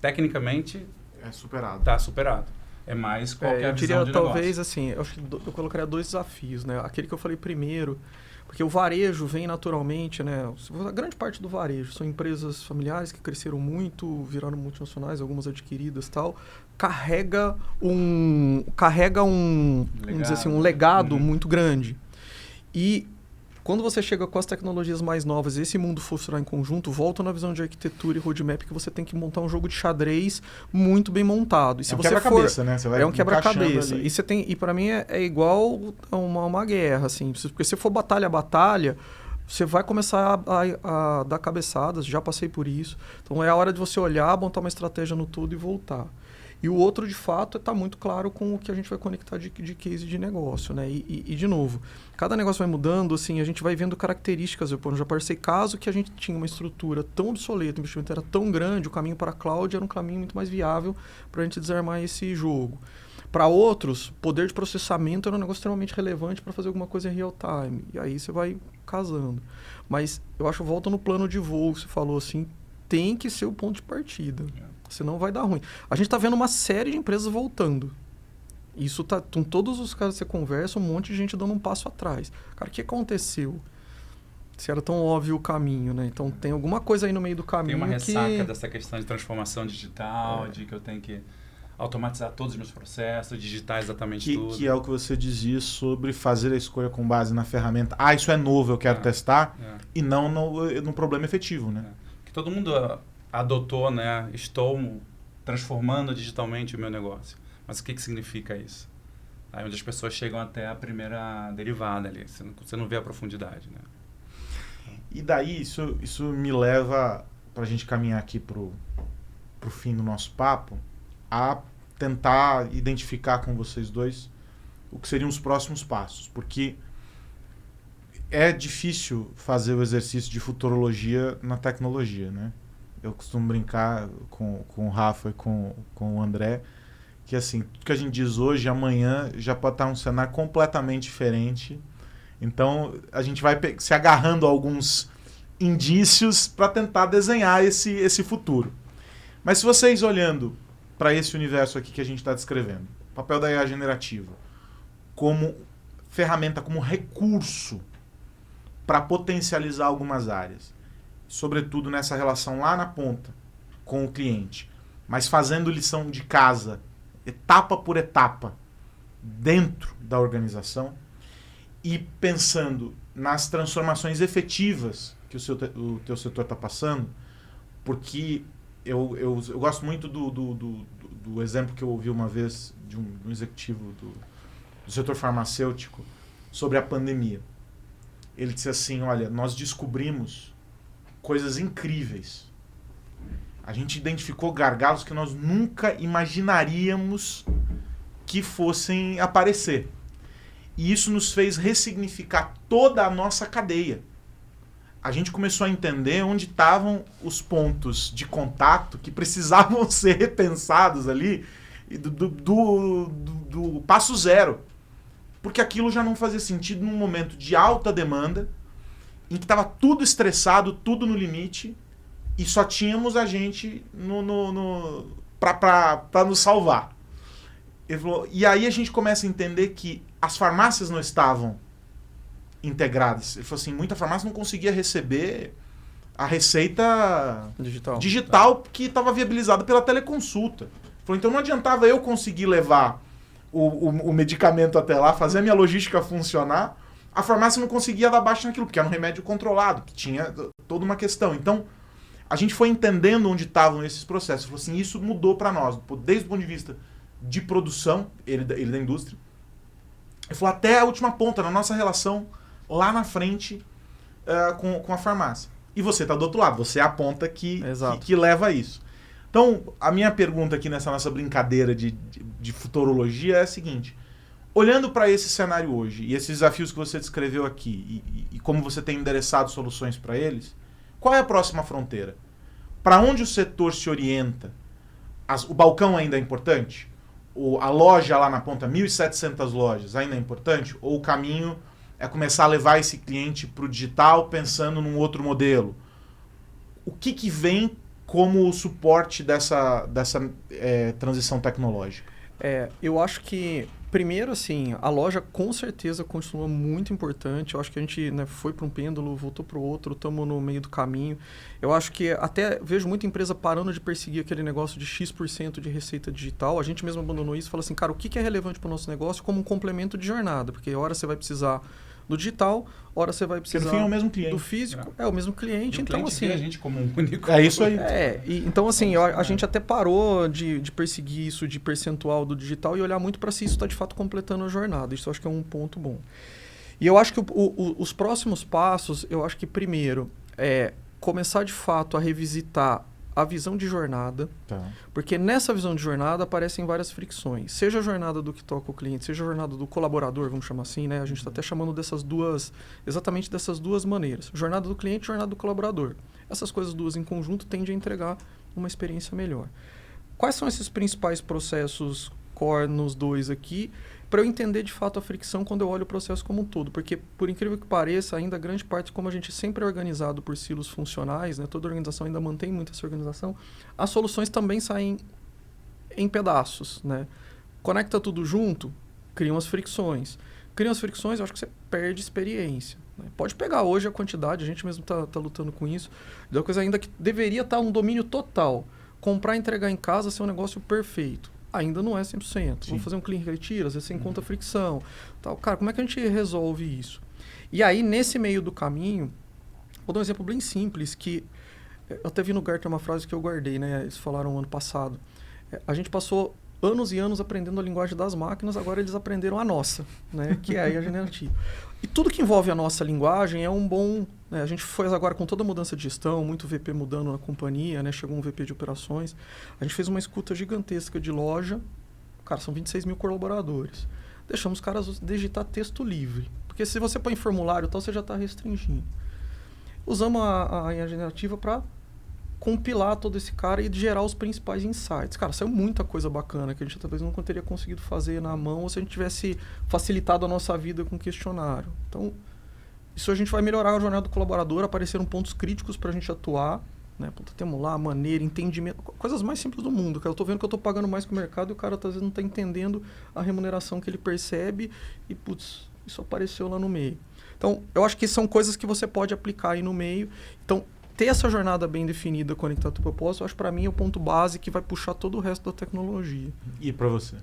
tecnicamente... Está superado. É mais qualquer visão de negócio. Talvez, assim, eu acho que eu colocaria 2 desafios, né? Aquele que eu falei primeiro, porque o varejo vem naturalmente, né? A grande parte do varejo são empresas familiares que cresceram muito, viraram multinacionais, algumas adquiridas e tal. Carrega um vamos dizer assim, um legado muito grande. E quando você chega com as tecnologias mais novas e esse mundo funcionar em conjunto, volta na visão de arquitetura e roadmap que você tem que montar um jogo de xadrez muito bem montado. E se você quebra-cabeça, né? Você vai um quebra-cabeça. E para mim é igual uma guerra, assim. Porque se for batalha a batalha, você vai começar a dar cabeçadas. Já passei por isso. Então é a hora de você olhar, montar uma estratégia no tudo e voltar. E o outro, de fato, está muito claro com o que a gente vai conectar de case de negócio, né? E, de novo, cada negócio vai mudando, assim, a gente vai vendo características. Eu já passei caso que a gente tinha uma estrutura tão obsoleta, o investimento era tão grande, o caminho para a cloud era um caminho muito mais viável para a gente desarmar esse jogo. Para outros, poder de processamento era um negócio extremamente relevante para fazer alguma coisa em real time. E aí você vai casando. Mas eu acho, volta no plano de voo que você falou, assim, tem que ser o ponto de partida. Senão vai dar ruim. A gente está vendo uma série de empresas voltando. Isso tá com todos os caras que você conversa, um monte de gente dando um passo atrás. Cara, o que aconteceu? Se era tão óbvio o caminho, né? Então tem alguma coisa aí no meio do caminho. Tem uma ressaca dessa questão de transformação digital, de que eu tenho que automatizar todos os meus processos, digitar exatamente tudo. Que é o que você dizia sobre fazer a escolha com base na ferramenta. Isso é novo, eu quero testar, e não no problema efetivo, né? Que todo mundo adotou, né? Estou transformando digitalmente o meu negócio. Mas o que significa isso? Aí onde as pessoas chegam até a primeira derivada ali. Você não vê a profundidade, né? E daí isso me leva, para a gente caminhar aqui pro fim do nosso papo, a tentar identificar com vocês dois o que seriam os próximos passos. Porque é difícil fazer o exercício de futurologia na tecnologia, né? Eu costumo brincar com o Rafa e com o André, que assim, tudo que a gente diz hoje, amanhã já pode estar um cenário completamente diferente. Então, a gente vai se agarrando a alguns indícios para tentar desenhar esse futuro. Mas se vocês olhando para esse universo aqui que a gente está descrevendo, o papel da IA generativa como ferramenta, como recurso para potencializar algumas áreas, sobretudo nessa relação lá na ponta com o cliente, mas fazendo lição de casa, etapa por etapa, dentro da organização e pensando nas transformações efetivas que o teu setor está passando, porque eu gosto muito do exemplo que eu ouvi uma vez de um executivo do setor farmacêutico sobre a pandemia. Ele disse assim, olha, nós descobrimos coisas incríveis. A gente identificou gargalos que nós nunca imaginaríamos que fossem aparecer. E isso nos fez ressignificar toda a nossa cadeia. A gente começou a entender onde estavam os pontos de contato que precisavam ser repensados ali do passo zero. Porque aquilo já não fazia sentido num momento de alta demanda, em que estava tudo estressado, tudo no limite, e só tínhamos a gente para nos salvar. Ele falou, e aí a gente começa a entender que as farmácias não estavam integradas. Ele falou assim, muita farmácia não conseguia receber a receita digital que estava viabilizada pela teleconsulta. Ele falou, então não adiantava eu conseguir levar o medicamento até lá, fazer a minha logística funcionar, a farmácia não conseguia dar baixa naquilo, porque era um remédio controlado, que tinha toda uma questão. Então, a gente foi entendendo onde estavam esses processos. Ele falou assim, isso mudou para nós, desde o ponto de vista de produção, ele da indústria. Ele falou, até a última ponta, na nossa relação lá na frente com a farmácia. E você está do outro lado, você é a ponta que leva a isso. Então, a minha pergunta aqui nessa nossa brincadeira de futurologia é a seguinte, olhando para esse cenário hoje, e esses desafios que você descreveu aqui, e como você tem endereçado soluções para eles, qual é a próxima fronteira? Para onde o setor se orienta? O balcão ainda é importante? A loja lá na ponta, 1.700 lojas, ainda é importante? Ou o caminho é começar a levar esse cliente para o digital pensando num outro modelo? O que vem como suporte dessa transição tecnológica? Eu acho que, primeiro, assim, a loja com certeza continua muito importante. Eu acho que a gente foi para um pêndulo, voltou para o outro, estamos no meio do caminho. Eu acho que até vejo muita empresa parando de perseguir aquele negócio de X% de receita digital. A gente mesmo abandonou isso e falou assim, cara, o que é relevante para o nosso negócio como um complemento de jornada? Porque hora você vai precisar do digital, hora você vai precisar é o mesmo cliente. Do físico, é o mesmo cliente. Então, cliente assim, vê a gente como um único. É isso aí. Então, assim, a gente até parou de perseguir isso de percentual do digital e olhar muito para se isso está de fato completando a jornada. Isso eu acho que é um ponto bom. E eu acho que os próximos passos, eu acho que primeiro começar de fato a revisitar a visão de jornada, porque nessa visão de jornada aparecem várias fricções. Seja a jornada do que toca o cliente, seja a jornada do colaborador, vamos chamar assim, né? A gente está até chamando exatamente dessas duas maneiras. Jornada do cliente e jornada do colaborador. Essas coisas duas em conjunto tendem a entregar uma experiência melhor. Quais são esses principais processos core nos dois aqui, para eu entender de fato a fricção quando eu olho o processo como um todo? Porque, por incrível que pareça, ainda grande parte, como a gente sempre é organizado por silos funcionais, né, toda organização ainda mantém muito essa organização, as soluções também saem em pedaços, né? Conecta tudo junto, criam as fricções. Criam as fricções, eu acho que você perde experiência. Né? Pode pegar hoje a quantidade, a gente mesmo está lutando com isso, de uma coisa ainda que deveria estar um domínio total. Comprar e entregar em casa ser um negócio perfeito. Ainda não é 100%. Vamos fazer um clique e retira, às vezes você encontra fricção. Tal. Cara, como é que a gente resolve isso? E aí, nesse meio do caminho, vou dar um exemplo bem simples, que eu até vi no Gartner uma frase que eu guardei, né? Eles falaram ano passado. A gente passou anos e anos aprendendo a linguagem das máquinas, agora eles aprenderam a nossa, né? Que é a IA generativa. E tudo que envolve a nossa linguagem é um bom... Né? A gente foi agora com toda a mudança de gestão, muito VP mudando na companhia, né? Chegou um VP de operações. A gente fez uma escuta gigantesca de loja. Cara, são 26 mil colaboradores. Deixamos os caras digitar texto livre. Porque se você põe formulário e tal, você já está restringindo. Usamos a IA generativa para compilar todo esse cara e gerar os principais insights. Cara, saiu muita coisa bacana que a gente talvez não teria conseguido fazer na mão ou se a gente tivesse facilitado a nossa vida com questionário. Então, isso a gente vai melhorar a jornada do colaborador, apareceram pontos críticos para a gente atuar, né? Temos lá maneira, entendimento, coisas mais simples do mundo. Eu estou vendo que eu estou pagando mais que o mercado e o cara às vezes não está entendendo a remuneração que ele percebe e, putz, isso apareceu lá no meio. Então, eu acho que são coisas que você pode aplicar aí no meio. Então, ter essa jornada bem definida, conectada ao propósito, eu acho para mim é o ponto base que vai puxar todo o resto da tecnologia. E para você?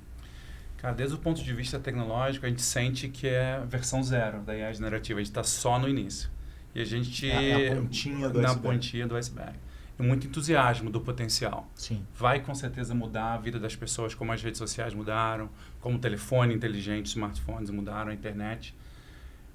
Cara, desde o ponto de vista tecnológico, a gente sente que é a versão zero da IA generativa. A gente está só no início. E a gente... Na pontinha do iceberg. Na pontinha do iceberg. E muito entusiasmo do potencial. Sim. Vai com certeza mudar a vida das pessoas, como as redes sociais mudaram, como o telefone inteligente, smartphones mudaram, a internet.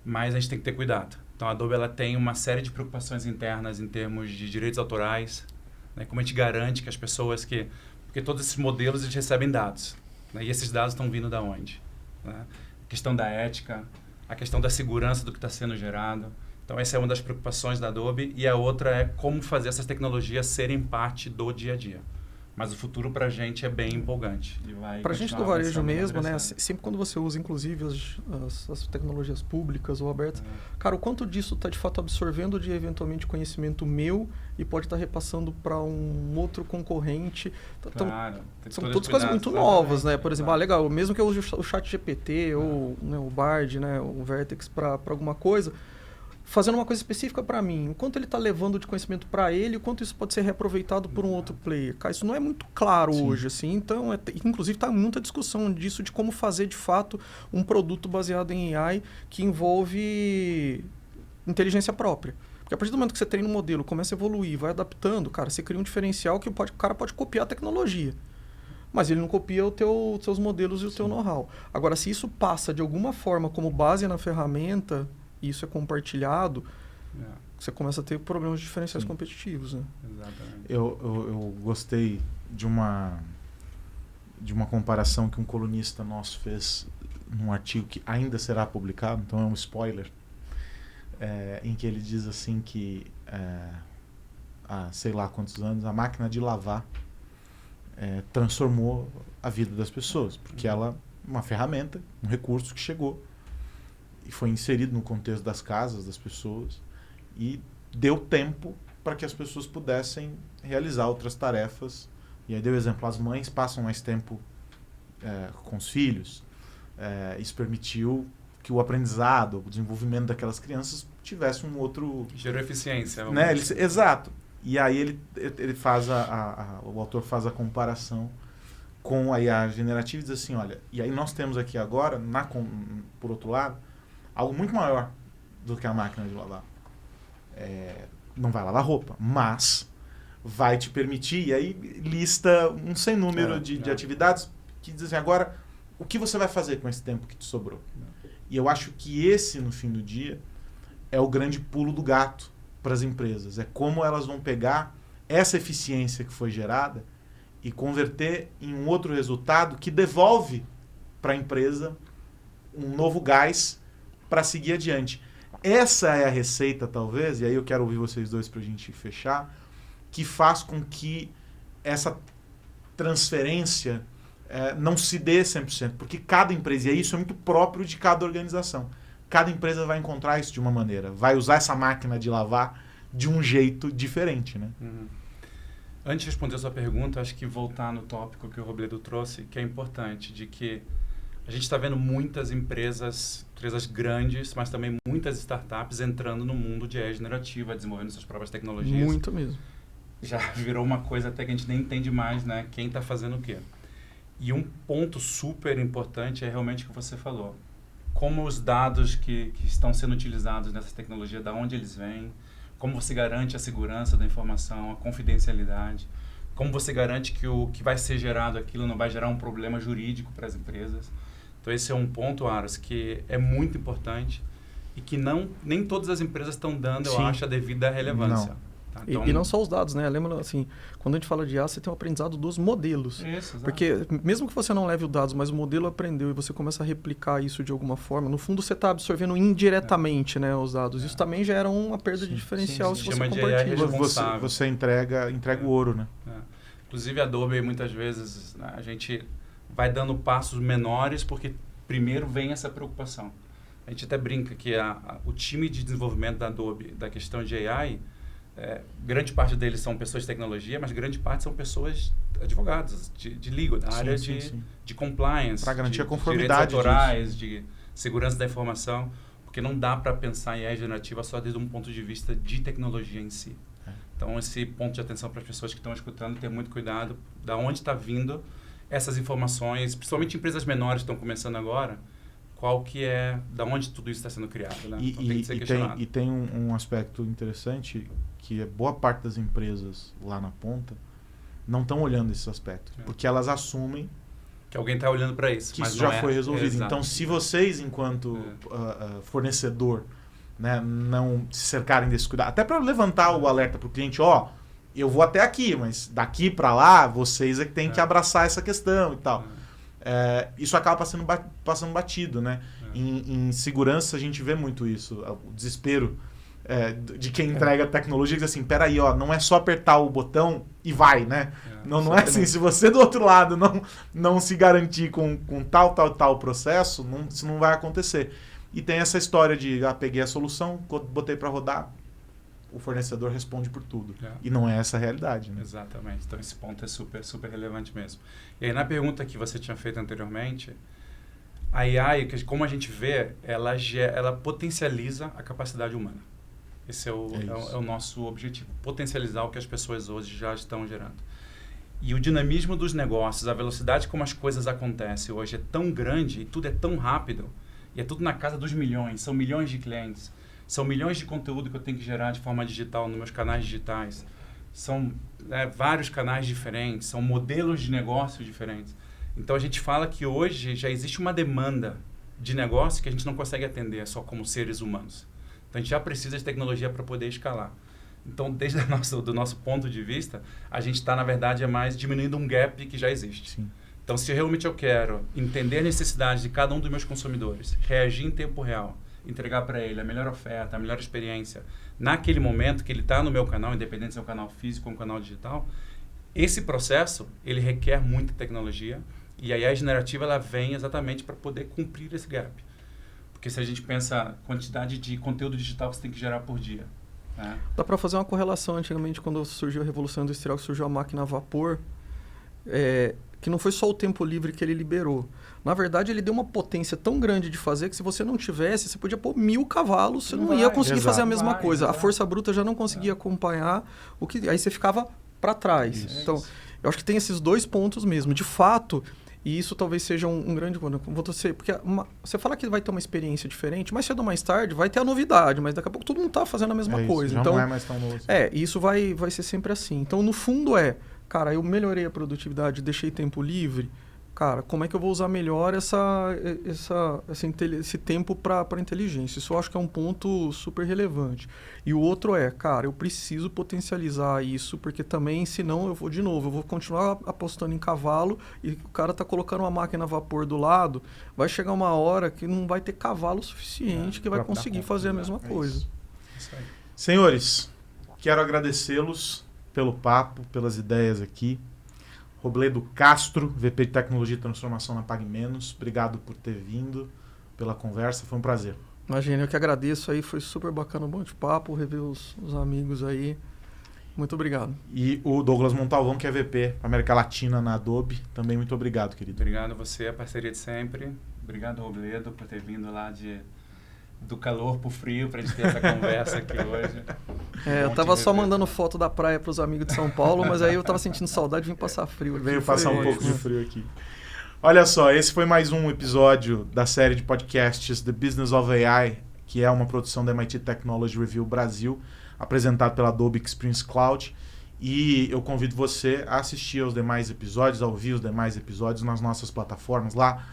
Mas a gente tem que ter cuidado. Então, a Adobe ela tem uma série de preocupações internas em termos de direitos autorais, né? Como a gente garante que as pessoas que... Porque todos esses modelos eles recebem dados, né? E esses dados estão vindo da onde? Né? A questão da ética, a questão da segurança do que está sendo gerado. Então, essa é uma das preocupações da Adobe. E a outra é como fazer essas tecnologias serem parte do dia a dia. Mas o futuro para a gente é bem empolgante. Para a gente do varejo mesmo, né? Sempre quando você usa, inclusive, as tecnologias públicas ou abertas, cara, o quanto disso está de fato absorvendo de eventualmente conhecimento meu e pode estar repassando para um outro concorrente. Claro, são todas coisas muito novas, né? Por exemplo, legal, mesmo que eu use o ChatGPT ou né, o Bard, né, o Vertex para alguma coisa, fazendo uma coisa específica para mim, o quanto ele está levando de conhecimento para ele, o quanto isso pode ser reaproveitado por um outro player. Cara, isso não é muito claro hoje, assim, então, inclusive está muita discussão disso, de como fazer de fato um produto baseado em AI que envolve inteligência própria. Porque a partir do momento que você treina um modelo, começa a evoluir, vai adaptando, cara, você cria um diferencial que o cara pode copiar a tecnologia. Mas ele não copia os seus modelos e o teu know-how. Agora, se isso passa de alguma forma como base na ferramenta, e isso é compartilhado, você começa a ter problemas diferenciais competitivos. Né? Exatamente. Eu gostei de uma comparação que um colunista nosso fez num artigo que ainda será publicado, então é um spoiler, em que ele diz assim que há sei lá quantos anos a máquina de lavar transformou a vida das pessoas, porque ela é uma ferramenta, um recurso que chegou e foi inserido no contexto das casas das pessoas e deu tempo para que as pessoas pudessem realizar outras tarefas. E aí deu exemplo, as mães passam mais tempo com os filhos. Isso permitiu que o aprendizado, o desenvolvimento daquelas crianças tivesse um outro... Gerou eficiência. Né? Exato. E aí ele faz o autor faz a comparação com a IA generativa e diz assim, olha, e aí nós temos aqui agora, por outro lado, algo muito maior do que a máquina de lavar. Não vai lavar roupa, mas vai te permitir, e aí lista um sem número de atividades que dizem agora, o que você vai fazer com esse tempo que te sobrou? E eu acho que esse, no fim do dia, é o grande pulo do gato para as empresas. É como elas vão pegar essa eficiência que foi gerada e converter em um outro resultado que devolve para a empresa um novo gás para seguir adiante. Essa é a receita, talvez, e aí eu quero ouvir vocês dois para a gente fechar, que faz com que essa transferência não se dê 100%, porque cada empresa, e isso é muito próprio de cada organização, cada empresa vai encontrar isso de uma maneira, vai usar essa máquina de lavar de um jeito diferente. Né? Antes de responder a sua pergunta, acho que voltar no tópico que o Robledo trouxe, que é importante, de que a gente está vendo muitas empresas grandes, mas também muitas startups entrando no mundo de AI generativa, desenvolvendo suas próprias tecnologias. Muito mesmo. Já virou uma coisa até que a gente nem entende mais, né? Quem está fazendo o quê. E um ponto super importante é realmente o que você falou. Como os dados que estão sendo utilizados nessa tecnologia, da onde eles vêm, como você garante a segurança da informação, a confidencialidade, como você garante que o que vai ser gerado aquilo não vai gerar um problema jurídico para as empresas. Então esse é um ponto, Aros, que é muito importante e que nem todas as empresas estão dando, eu acho, a devida relevância. Tá? Então, e não só os dados, né? Lembra, assim, quando a gente fala de IA, você tem o aprendizado dos modelos. Isso, exato. Porque mesmo que você não leve os dados, mas o modelo aprendeu e você começa a replicar isso de alguma forma, no fundo você está absorvendo indiretamente né, os dados. Isso também gera uma perda de diferencial se você compartilha. Você entrega o ouro, né? Inclusive a Adobe, muitas vezes, né, a gente vai dando passos menores porque primeiro vem essa preocupação. A gente até brinca que o time de desenvolvimento da Adobe, da questão de AI, grande parte deles são pessoas de tecnologia, mas grande parte são pessoas advogados, de legal, da área de compliance, para garantir a de conformidade direitos autorais, de segurança da informação, porque não dá para pensar em AI generativa só desde um ponto de vista de tecnologia em si. Então, esse ponto de atenção para as pessoas que estão escutando, ter muito cuidado da onde está vindo essas informações, principalmente empresas menores que estão começando agora, qual que da onde tudo isso está sendo criado, né? Então, tem que ser questionado. E tem um aspecto interessante, que é boa parte das empresas lá na ponta não estão olhando esse aspecto, porque elas assumem que alguém está olhando para isso, que isso já foi resolvido. Então, se vocês, enquanto fornecedor, né, não se cercarem desse cuidado, até para levantar o alerta para o cliente, eu vou até aqui, mas daqui para lá, vocês é que têm que abraçar essa questão e tal. Isso acaba passando batido, né? Em segurança, a gente vê muito isso, o desespero de quem entrega a tecnologia, que diz assim, peraí, ó, não é só apertar o botão e vai, né? Não é assim, se você do outro lado não se garantir com tal processo, isso não vai acontecer. E tem essa história de, peguei a solução, botei para rodar, o fornecedor responde por tudo. E não é essa a realidade, né? Exatamente. Então, esse ponto é super, super relevante mesmo. E aí, na pergunta que você tinha feito anteriormente, a AI, como a gente vê, ela potencializa a capacidade humana. Esse é o nosso objetivo. Potencializar o que as pessoas hoje já estão gerando. E o dinamismo dos negócios, a velocidade como as coisas acontecem hoje é tão grande e tudo é tão rápido, e é tudo na casa dos milhões, são milhões de clientes. São milhões de conteúdo que eu tenho que gerar de forma digital nos meus canais digitais. São vários canais diferentes, são modelos de negócio diferentes. Então, a gente fala que hoje já existe uma demanda de negócio que a gente não consegue atender só como seres humanos. Então, a gente já precisa de tecnologia para poder escalar. Então, desde do nosso ponto de vista, a gente está, na verdade, mais diminuindo um gap que já existe. Sim. Então, se realmente eu quero entender a necessidade de cada um dos meus consumidores, reagir em tempo real, entregar para ele a melhor oferta, a melhor experiência, naquele momento que ele está no meu canal, independente se é um canal físico ou um canal digital, esse processo, ele requer muita tecnologia e a AI generativa, ela vem exatamente para poder cumprir esse gap. Porque se a gente pensa a quantidade de conteúdo digital que você tem que gerar por dia. Né? Dá para fazer uma correlação. Antigamente, quando surgiu a Revolução Industrial, que surgiu a máquina a vapor, que não foi só o tempo livre que ele liberou. Na verdade, ele deu uma potência tão grande de fazer que se você não tivesse, você podia pôr 1000 cavalos, você não ia conseguir fazer a mesma coisa. A força bruta já não conseguia acompanhar, aí você ficava para trás. Isso. Então, eu acho que tem esses dois pontos mesmo. De fato, e isso talvez seja um grande... Porque você fala que vai ter uma experiência diferente, mais cedo ou mais tarde vai ter a novidade, mas daqui a pouco todo mundo está fazendo a mesma coisa. Já então, não é mais tão novo. isso vai ser sempre assim. Então, no fundo cara, eu melhorei a produtividade, deixei tempo livre. Cara, como é que eu vou usar melhor esse tempo para inteligência? Isso eu acho que é um ponto super relevante. E o outro cara, eu preciso potencializar isso, porque também, senão eu vou continuar apostando em cavalo e o cara tá colocando uma máquina a vapor do lado, vai chegar uma hora que não vai ter cavalo suficiente que vai conseguir fazer a mesma coisa. Isso aí. Senhores, quero agradecê-los pelo papo, pelas ideias aqui. Robledo Castro, VP de Tecnologia e Transformação na PagMenos. Obrigado por ter vindo, pela conversa, foi um prazer. Imagina, eu que agradeço aí, foi super bacana o bate-papo, rever os amigos aí. Muito obrigado. E o Douglas Montalvão, que é VP América Latina na Adobe, também muito obrigado, querido. Obrigado a você, a parceria de sempre. Obrigado, Robledo, por ter vindo lá do calor pro frio pra gente ter essa conversa aqui hoje. Eu tava só mandando foto da praia pros amigos de São Paulo, mas aí eu tava sentindo saudade de vir passar frio aqui. Veio passar um pouco de frio aqui. Olha só, esse foi mais um episódio da série de podcasts The Business of AI, que é uma produção da MIT Technology Review Brasil, apresentado pela Adobe Experience Cloud. E eu convido você a assistir aos demais episódios, a ouvir os demais episódios nas nossas plataformas lá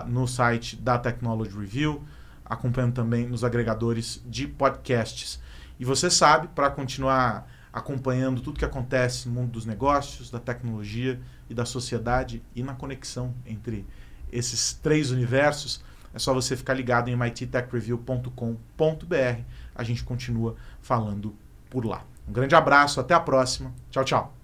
no site da Technology Review, acompanhando também nos agregadores de podcasts. E você sabe, para continuar acompanhando tudo que acontece no mundo dos negócios, da tecnologia e da sociedade e na conexão entre esses três universos, é só você ficar ligado em mittechreview.com.br. A gente continua falando por lá. Um grande abraço, até a próxima. Tchau, tchau.